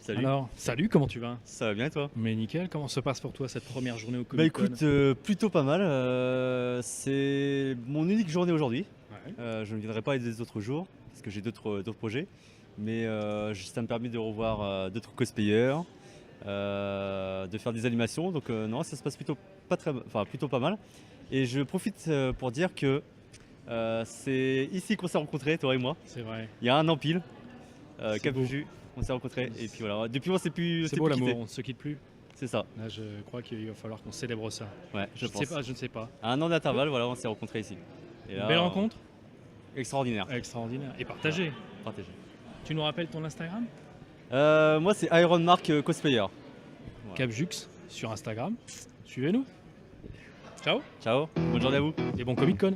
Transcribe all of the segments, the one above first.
Salut. Alors, salut, comment tu vas? Ça va bien et toi? Mais nickel, comment se passe pour toi cette première journée au Bah Comic-Con? écoute, plutôt pas mal. C'est mon unique journée aujourd'hui. Ouais. Je ne viendrai pas les autres jours parce que j'ai d'autres projets. Mais ça me permet de revoir d'autres cosplayers, de faire des animations. Donc non, ça se passe plutôt pas mal. Et je profite pour dire que c'est ici qu'on s'est rencontrés, toi et moi. C'est vrai. Il y a un an pile, C'est Cap beau. Vue, on s'est rencontrés. Et puis voilà, depuis on s'est plus C'est beau plus l'amour, quittés. on ne se quitte plus. C'est ça, Là, je crois qu'il va falloir qu'on célèbre ça. ouais, je pense. Je ne sais pas. À un an d'intervalle, voilà, on s'est rencontrés ici. Et là, Belle rencontre, extraordinaire. extraordinaire et partagée. Partagé. Tu nous rappelles ton Instagram? Moi, c'est Iron Mark Cosplayer. Voilà. Capjux sur Instagram. Suivez-nous. Ciao Ciao, bonne journée à vous. et bon Comic-Con.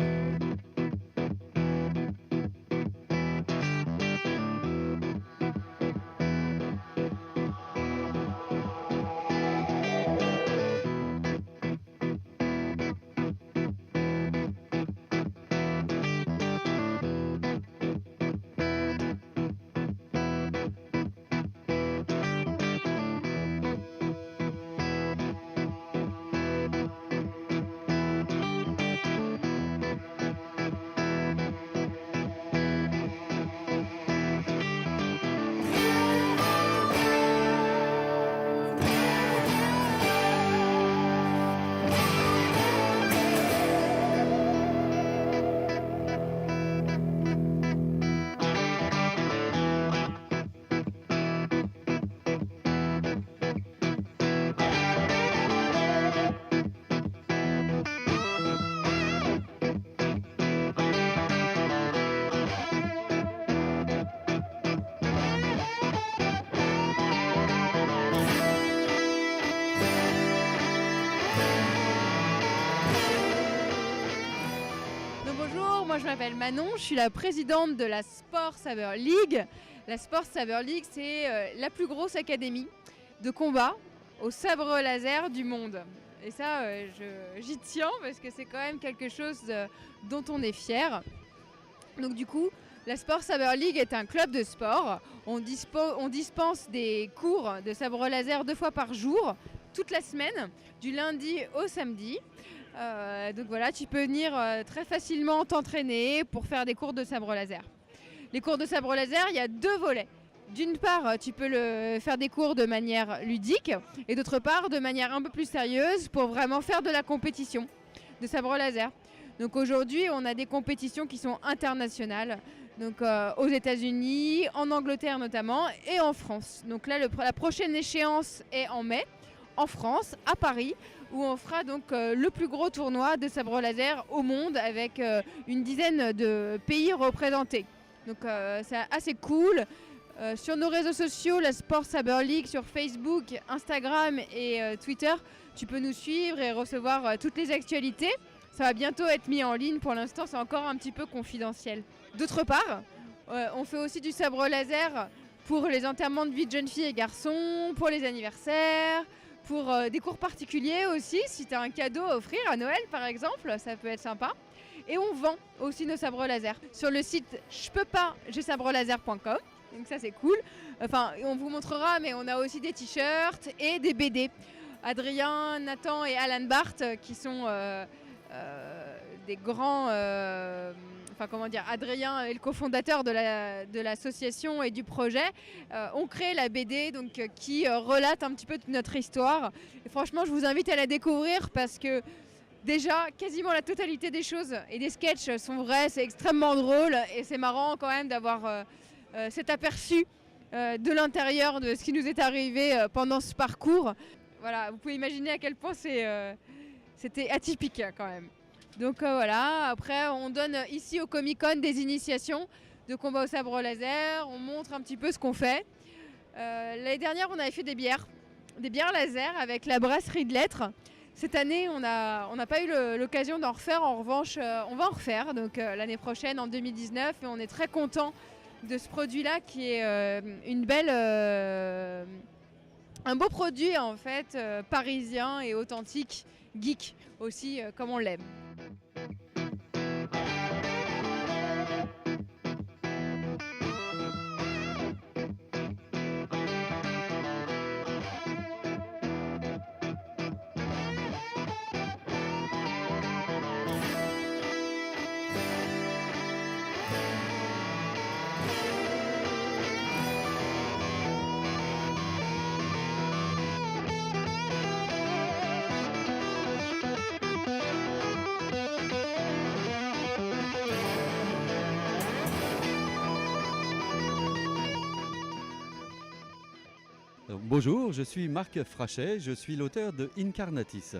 Donc bonjour, moi je m'appelle Manon, je suis la présidente de la Sport Saber League. La Sport Saber League, c'est la plus grosse académie de combat au sabre laser du monde. Et ça, j'y tiens parce que c'est quand même quelque chose dont on est fier. Donc du coup, la Sport Saber League est un club de sport. On dispense des cours de sabre laser 2 fois par jour, toute la semaine, du lundi au samedi. Donc voilà, tu peux venir très facilement t'entraîner pour faire des cours de sabre laser. Les cours de sabre laser, il y a 2 volets. D'une part, tu peux faire des cours de manière ludique et d'autre part, de manière un peu plus sérieuse pour vraiment faire de la compétition de sabre laser. Donc aujourd'hui, on a des compétitions qui sont internationales, donc aux États-Unis, en Angleterre notamment et en France. Donc là, la prochaine échéance est en mai, en France, à Paris, où on fera donc le plus gros tournoi de sabre laser au monde avec une dizaine de pays représentés. Donc c'est assez cool. Sur nos réseaux sociaux, la Sport Saber League, sur Facebook, Instagram et Twitter, tu peux nous suivre et recevoir toutes les actualités. Ça va bientôt être mis en ligne. Pour l'instant, c'est encore un petit peu confidentiel. D'autre part, on fait aussi du sabre laser pour les enterrements de vie de jeunes filles et garçons, pour les anniversaires, pour des cours particuliers aussi, si tu as un cadeau à offrir à Noël par exemple, ça peut être sympa. Et on vend aussi nos sabres laser sur le site jpeuspas.sabrelaser.com. Donc ça c'est cool. Enfin, on vous montrera, mais on a aussi des t-shirts et des BD. Adrien, Nathan et Alan Barth, qui sont des grands... Adrien est le cofondateur de l'association et du projet, ont créé la BD qui relate un petit peu notre histoire. Et franchement, je vous invite à la découvrir parce que déjà, quasiment la totalité des choses et des sketchs sont vrais, c'est extrêmement drôle et c'est marrant quand même d'avoir cet aperçu de l'intérieur de ce qui nous est arrivé pendant ce parcours. Voilà, vous pouvez imaginer à quel point c'était atypique quand même. Donc voilà, après on donne ici au Comic-Con des initiations de combat au sabre laser, on montre un petit peu ce qu'on fait. L'année dernière on avait fait des bières laser avec la brasserie de Lettres. Cette année on n'a pas eu l'occasion d'en refaire, en revanche on va en refaire donc l'année prochaine en 2019 et on est très content de ce produit-là qui est un beau produit en fait, parisien et authentique, geek aussi comme on l'aime. Donc, bonjour, je suis Marc Frachet, je suis l'auteur de Incarnatis.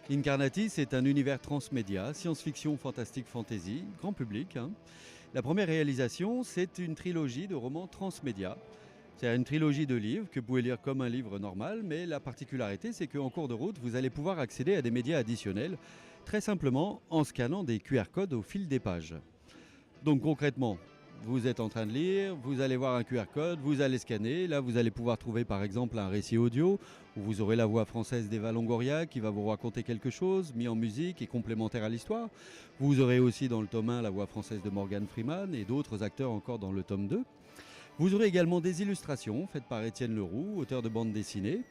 Incarnatis est un univers transmédia, science-fiction, fantastique, fantasy, grand public. La première réalisation, c'est une trilogie de romans transmédia. C'est une trilogie de livres que vous pouvez lire comme un livre normal, mais la particularité, c'est qu'en cours de route, vous allez pouvoir accéder à des médias additionnels, très simplement en scannant des QR codes au fil des pages. Donc concrètement, vous êtes en train de lire, vous allez voir un QR code, vous allez scanner. Là, vous allez pouvoir trouver par exemple un récit audio où vous aurez la voix française d'Eva Longoria qui va vous raconter quelque chose, mis en musique et complémentaire à l'histoire. Vous aurez aussi dans le tome 1 la voix française de Morgan Freeman et d'autres acteurs encore dans le tome 2. Vous aurez également des illustrations faites par Étienne Leroux, auteur de bande dessinée.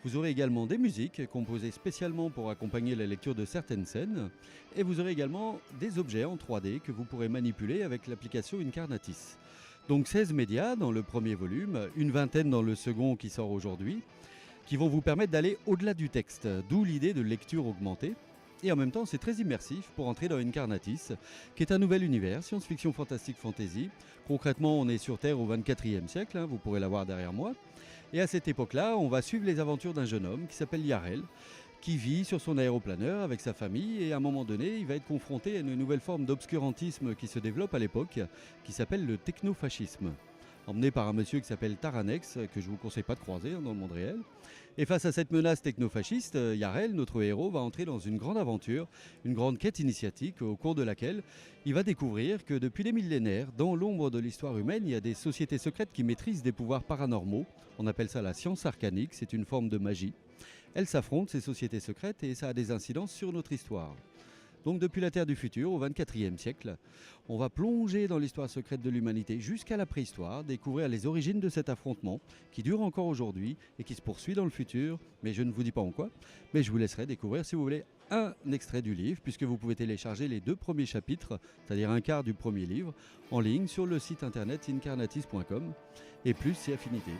Vous aurez également des musiques composées spécialement pour accompagner la lecture de certaines scènes. Et vous aurez également des objets en 3D que vous pourrez manipuler avec l'application Incarnatis. Donc 16 médias dans le premier volume, une vingtaine dans le second qui sort aujourd'hui, qui vont vous permettre d'aller au-delà du texte, d'où l'idée de lecture augmentée. Et en même temps, c'est très immersif pour entrer dans Incarnatis, qui est un nouvel univers, science-fiction, fantastique, fantasy. Concrètement, on est sur Terre au 24e siècle, vous pourrez la voir derrière moi. Et à cette époque-là, on va suivre les aventures d'un jeune homme qui s'appelle Yarel, qui vit sur son aéroplaneur avec sa famille. Et à un moment donné, il va être confronté à une nouvelle forme d'obscurantisme qui se développe à l'époque, qui s'appelle le technofascisme. Emmené par un monsieur qui s'appelle Taranex, que je ne vous conseille pas de croiser dans le monde réel. Et face à cette menace technofasciste, Yarel, notre héros, va entrer dans une grande aventure, une grande quête initiatique au cours de laquelle il va découvrir que depuis des millénaires, dans l'ombre de l'histoire humaine, il y a des sociétés secrètes qui maîtrisent des pouvoirs paranormaux. On appelle ça la science arcanique, c'est une forme de magie. Elles s'affrontent, ces sociétés secrètes, et ça a des incidences sur notre histoire. Donc depuis la Terre du futur, au 24e siècle, on va plonger dans l'histoire secrète de l'humanité jusqu'à la préhistoire, découvrir les origines de cet affrontement qui dure encore aujourd'hui et qui se poursuit dans le futur, mais je ne vous dis pas en quoi, mais je vous laisserai découvrir si vous voulez un extrait du livre, puisque vous pouvez télécharger les 2 premiers chapitres, c'est-à-dire un quart du premier livre, en ligne sur le site internet incarnatis.com, et plus si affinité.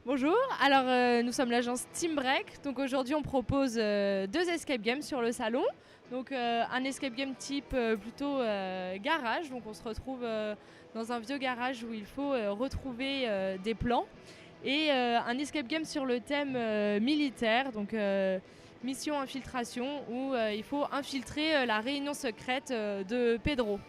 Bonjour, alors nous sommes l'agence Team Break. Donc aujourd'hui on propose 2 escape games sur le salon. Donc un escape game type plutôt garage. Donc on se retrouve dans un vieux garage où il faut retrouver des plans. Et un escape game sur le thème militaire, donc mission infiltration, où il faut infiltrer la réunion secrète de Pedro.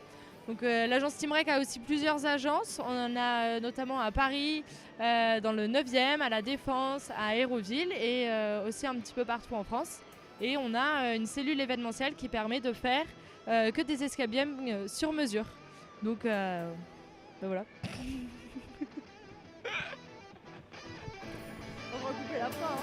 Donc l'agence Team Break a aussi plusieurs agences. On en a notamment à Paris, dans le 9e, à La Défense, à Hérouville et aussi un petit peu partout en France. Et on a une cellule événementielle qui permet de faire que des escape games sur mesure. Donc ben voilà. On va couper la fin.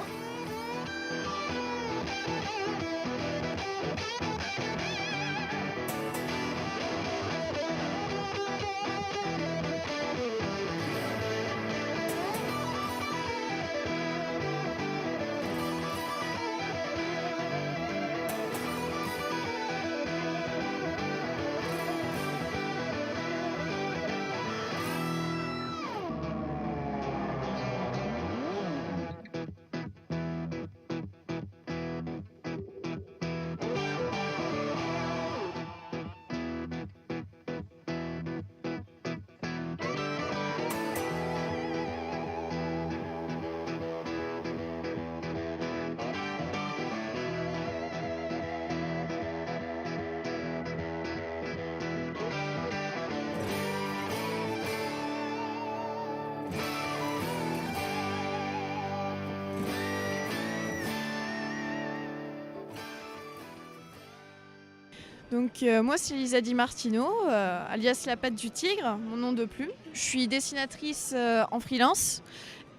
Donc moi c'est Lisa Di Martino, alias la patte du tigre, mon nom de plume. Je suis dessinatrice en freelance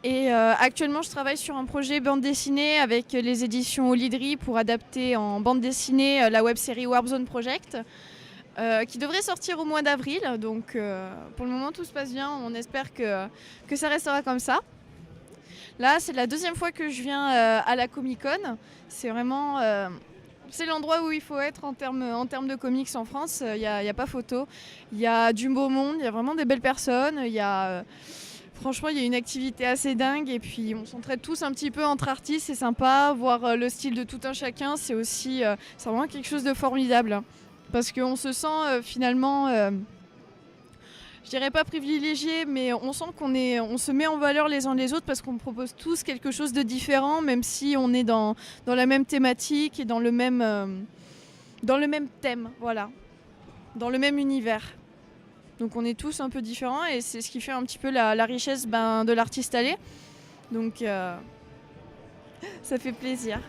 et actuellement je travaille sur un projet bande dessinée avec les éditions Olydri pour adapter en bande dessinée la web-série Warp Zone Project qui devrait sortir au mois d'avril. Donc pour le moment tout se passe bien, on espère que ça restera comme ça. Là c'est la deuxième fois que je viens à la Comic Con, c'est vraiment... c'est l'endroit où il faut être en termes de comics en France. Il n'y a pas photo. Il y a du beau monde, il y a vraiment des belles personnes. Franchement, il y a une activité assez dingue. Et puis, on s'entraide tous un petit peu entre artistes. C'est sympa. Voir le style de tout un chacun, c'est vraiment quelque chose de formidable. Parce qu'on se sent finalement... je dirais pas privilégié, mais on sent on se met en valeur les uns les autres parce qu'on propose tous quelque chose de différent, même si on est dans la même thématique et dans le même thème, voilà, dans le même univers. Donc on est tous un peu différents et c'est ce qui fait un petit peu la richesse de l'artiste allé. Donc ça fait plaisir.